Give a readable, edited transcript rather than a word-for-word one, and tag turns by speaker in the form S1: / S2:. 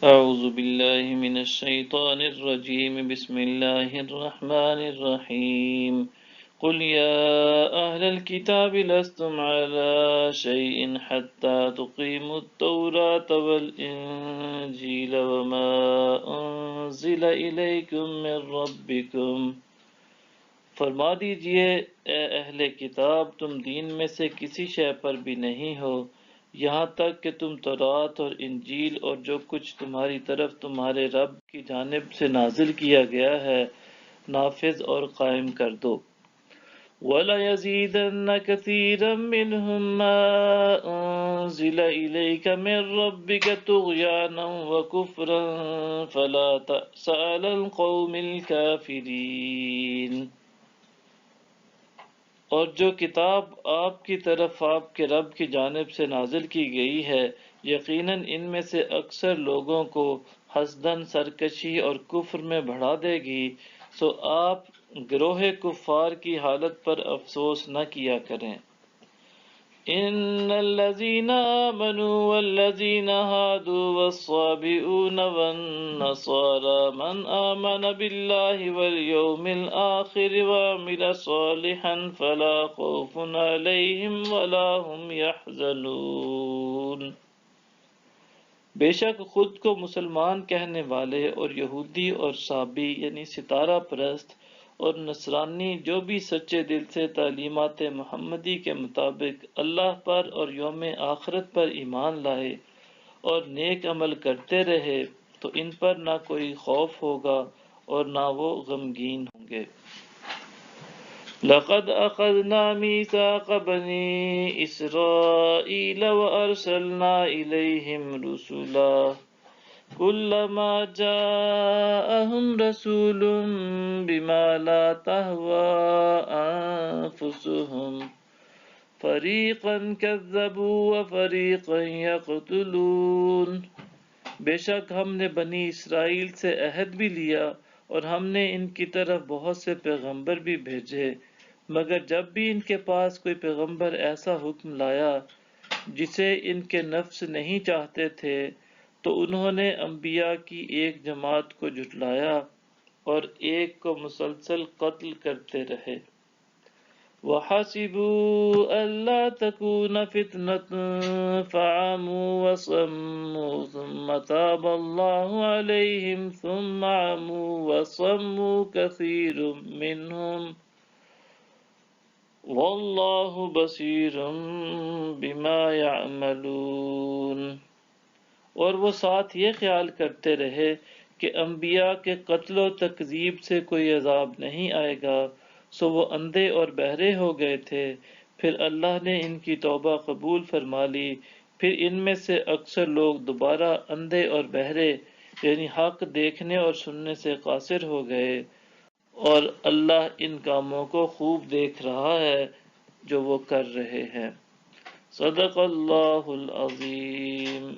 S1: أعوذ بالله من الشيطان الرجيم بسم الله الرحمن الرحيم قل يا أهل الكتاب لستم على شيء حتى تقيموا التوراة والإنجيل وما أنزل إليكم من ربكم فرما دیجئے اے اہل کتاب تم دین میں سے کسی شے پر بھی نہیں ہو یہاں تک کہ تم تورات اور انجیل اور جو کچھ تمہاری طرف تمہارے رب کی جانب سے نازل کیا گیا ہے نافذ اور قائم کر دو وَلَيَزِيدَنَّ كَثِيرًا مِّنْهُم مَّا أُنزِلَ إِلَيْكَ مِن رَّبِّكَ طُغْيَانًا وَكُفْرًا فَلَا تَأْسَ عَلَى الْقَوْمِ الْكَافِرِينَ اور جو کتاب آپ کی طرف آپ کے رب کی جانب سے نازل کی گئی ہے یقیناً ان میں سے اکثر لوگوں کو حسداً سرکشی اور کفر میں بڑھا دے گی سو آپ گروہ کفار کی حالت پر افسوس نہ کیا کریں ان الذين آمنوا والذين هادوا والصابئون والنصارى من آمن بالله واليوم الآخر وعمل صالحا فلا خوف عليهم ولا هم يحزنون بے شک خود کو مسلمان کہنے والے اور یہودی اور صابی یعنی ستارہ پرست اور نصرانی جو بھی سچے دل سے تعلیمات محمدی کے مطابق اللہ پر اور یوم آخرت پر ایمان لائے اور نیک عمل کرتے رہے تو ان پر نہ کوئی خوف ہوگا اور نہ وہ غمگین ہوں گے لقد أخذنا ميثاق بني إسرائيل وأرسلنا إليهم رسلا كلما جاءهم رسول بما لا تهوى أنفسهم فریقا کذبوا وفریقا یقتلون بے شک ہم نے بنی اسرائیل سے عہد بھی لیا اور ہم نے ان کی طرف بہت سے پیغمبر بھی بھیجے مگر جب بھی ان کے پاس کوئی پیغمبر ایسا حکم لایا جسے ان کے نفس نہیں چاہتے تھے تو انہوں نے انبیاء کی ایک جماعت کو جھٹلایا اور ایک کو مسلسل قتل کرتے رہے وَحَسِبُوا أَلَّا تَكُونَ فِتْنَةٌ فَعَمُوا وَصَمُّوا ثُمَّ تَابَ اللَّهُ عَلَيْهِمْ ثُمَّ عَمُوا وَصَمُّوا كَثِيرٌ مِّنْهُمْ وَاللَّهُ بَصِيرٌ بِمَا يَعْمَلُونَ اور وہ ساتھ یہ خیال کرتے رہے کہ انبیاء کے قتل و تکذیب سے کوئی عذاب نہیں آئے گا سو وہ اندھے اور بہرے ہو گئے تھے پھر اللہ نے ان کی توبہ قبول فرما لی پھر ان میں سے اکثر لوگ دوبارہ اندھے اور بہرے یعنی حق دیکھنے اور سننے سے قاصر ہو گئے اور اللہ ان کاموں کو خوب دیکھ رہا ہے جو وہ کر رہے ہیں صدق اللہ العظیم